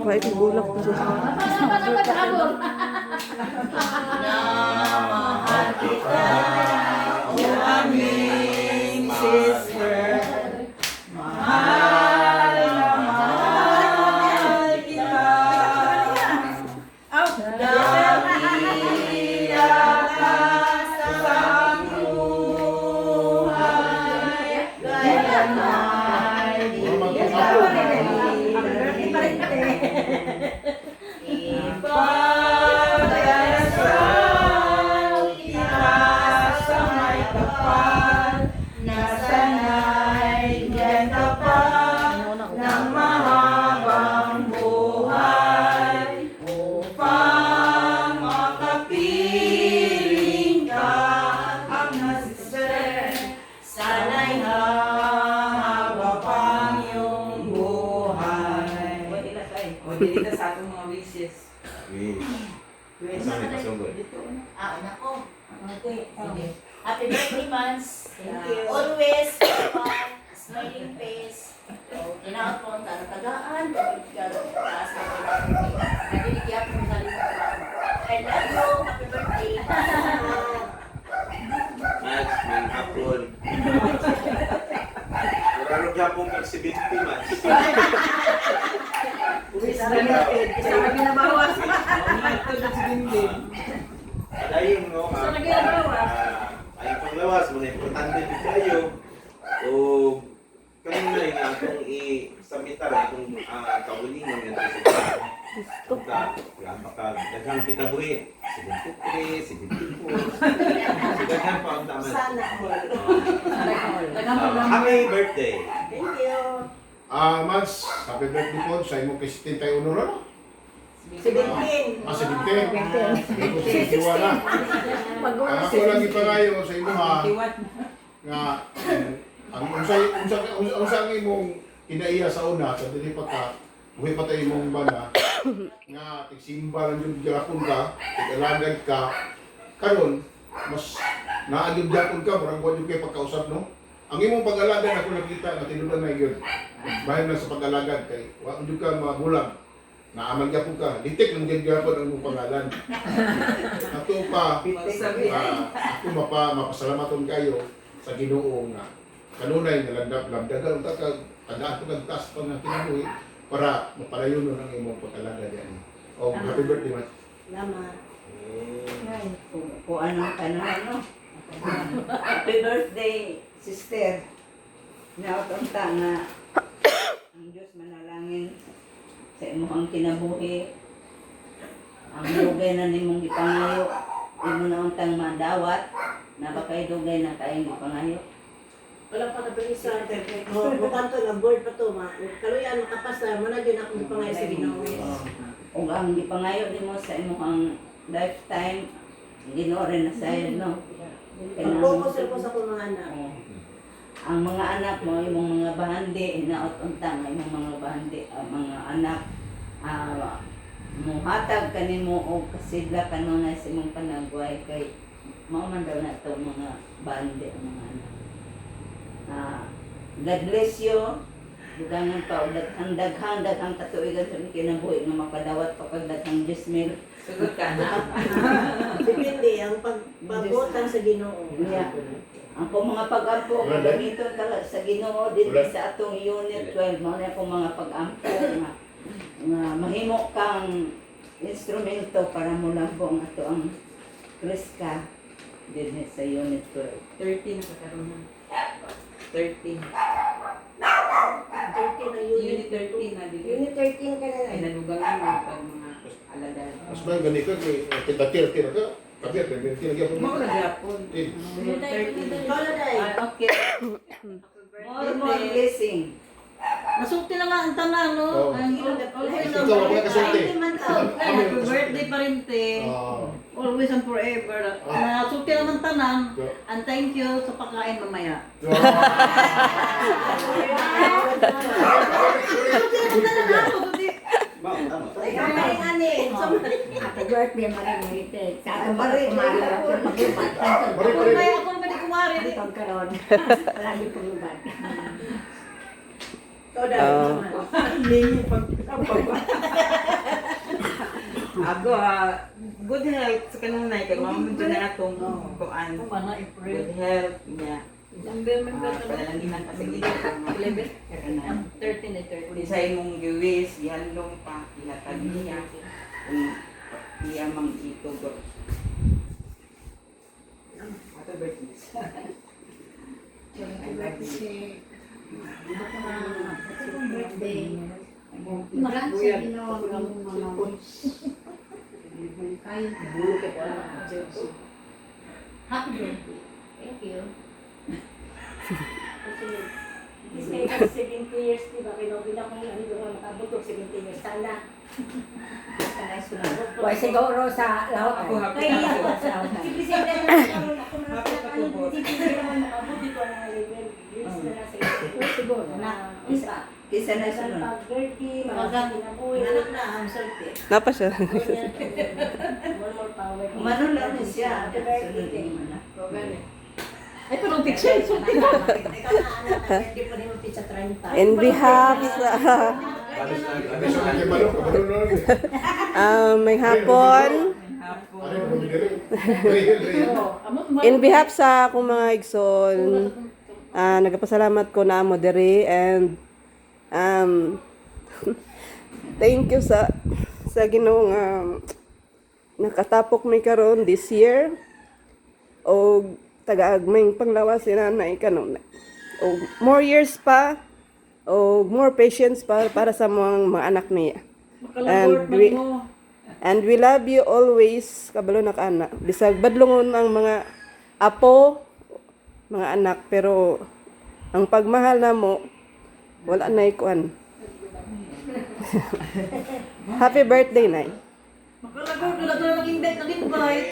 Kahit bulak pa siya. Mahal kita, o aming sister. Mahal na mahal kita. Dahiya ka sa buhay. Kaya may ipagdarasal kita sa may kapal na sana'y bigyan ka pa ng mahabang buhay upang makapiling ka ang sister. Sana'y hahaba pang iyong buhay. O, dito sa atong mga wishes. Nako. Okay. Happy birthday, Mans. Thank you. Always, smiling face. Kinaot po ang tagaan. Taas na nabiligyan po sa limutan. I love you. Happy birthday. Max, may hapon. Muralo gyapon kag 70 Max. Isa na ginabawas. Adayon no. Isa na ginabawas. Ay panglawas mo na importante din kayo. O kanina rin akong i-submitar itong kabulingon ng daghang kita buhi. 73, 74. Daghang pa ang tama. Sana Happy birthday. Thank you. Mads, happy birthday po sa imong kisitin tayo uno 17. 17. Hindi ko sa iwa na. Ako lang ipangayo sa imo ha, nga ang unsang imong kinaiya sa una, sa dili pa ka, buhay pa tayo imong bana, nga tigsimba lang yung gyapon ka, tigalagad ka, karon mas naagib gyapon ka, murag wa jud kay pagkausap no? Ang imong pag-alagad ako nakita na tinudan na yun. Bahin na sa pag-alagad kay wa jud ka mabulag. Naaman gyapon ka, litik lang gyud gyapon ang imong pangalan. Ato pa ako mapasalamaton kayo sa Ginoo nga kanunay nga labdagan ta kag tandaan ko kag taas pa nga kinabuhi para mapalayon ang imong pag-alagad yan. Oh, happy birthday, Matt. Salamat. Kung anong ano. Happy birthday, sister. Nautunta nga ang Diyos manalangin sa imong kinabuhi. Ang dugay na nimong gipangayo, imo na untang madawat, na ba kay dugay na kayong gipangayo. Wala pa kabilisan. Bukan to, nag-board pa to. Kaluyan, makapasa. Managyan ako ng pangay sa Ginoo. Ug ang gipangayo nimo sa imong lifetime, Ginoo rin na sayo, no? Mag-focus ako sa akong mga anak. Ang mga anak mo, imong mga bahandi, inaot-untang imong mga bahandi, mga anak, muhatag kanimo o kasidla kanunay sa imong panagway kay mao man daw na ito mga bahandi ang mga anak. God bless you. Dugangan pa o daghang katuigan sa kinabuhi nga makadawat pa kag daghang 10,000. Sagot ka na. Depende, ang pagbutang sa Ginoo. Yeah. Ang po mga pag-ampo, gamiton ka sa Ginoo din sa atong Unit 12, mao na po mga pag-ampo nga mahimo kang instrumento para mulabo ang ato ang Kriska din sa Unit 12. 13 na kakaroon. 13. 13 na Unit 13 na dito. Unit 13 ka na Ay lang. nalugangan mo pag mga alagad. Mas may ganito kay tira ka. Kabir kay tira Mo gyapon. na gyapon. Unit 13. Ikaw na dahil. Okay. More blessing. Masulti na nga ang tanan, no? Oh. Always Ikaw ako kasulti. Happy birthday pa rin, te. Always and forever. Nasulti naman tanan. And thank you sa pagkain mamaya. Ikaw na lang ako. Ma'am, tama. Ay, ani. Happy birthday, Marimite. Sa ato Marimite. kumalat yung maglubad. Ako kaya ako naman kumari. Itong karon. Palagi pong lubad. Todo. Ako, good health sa kanang nay kay mamo dyan na atong kuan. Mana April. Good health niya. November Padalanginan kasi gito kung 11. kanan. 13 na 13. Kung sa imong giwis, ihandong pa, ihatag niya. Kung iya mang itugo. Happy birthday. Maraming sa ginawa ng mga happy birthday. Thank you. Kasi 70 years, di ba? Kinobila ko yung ano doon, makabutog 70 years. Sana. Why siguro sa lahat Ako, happy Kaya birthday. ako, si Presidente na nagkaroon ako ng si Presidente naman makabuti ko ang level. Years na nasa ito. siguro Na, isa. Kisa na Isang sunod. pag-birthday, mga Magang kinabuhi. anak na ang sulti. Napa siya. More power. Umano lang na siya. Happy birthday. Sunod naman na. Ay, pero picture. Ikaw na anak na birthday po rin mo pizza 30. In behalf sa Ano sa mga malo, kabalo na lang. may hapon, Ano yung bumidiri? Real. in behalf sa akong mga igsoon, nagapasalamat ko na mo diri and thank you sa Ginoo nga nakatapok mi karon this year o taga-agmay panglawas si nanay kanon o more years pa o more patience pa para sa mga anak niya. And we love you always, kabalo na ka-anak. Bisag badlongon ang mga apo, mga anak, pero ang pagmahal na mo, wala na ikuan. Happy birthday, Nay. Makalagor na lang nag-invite.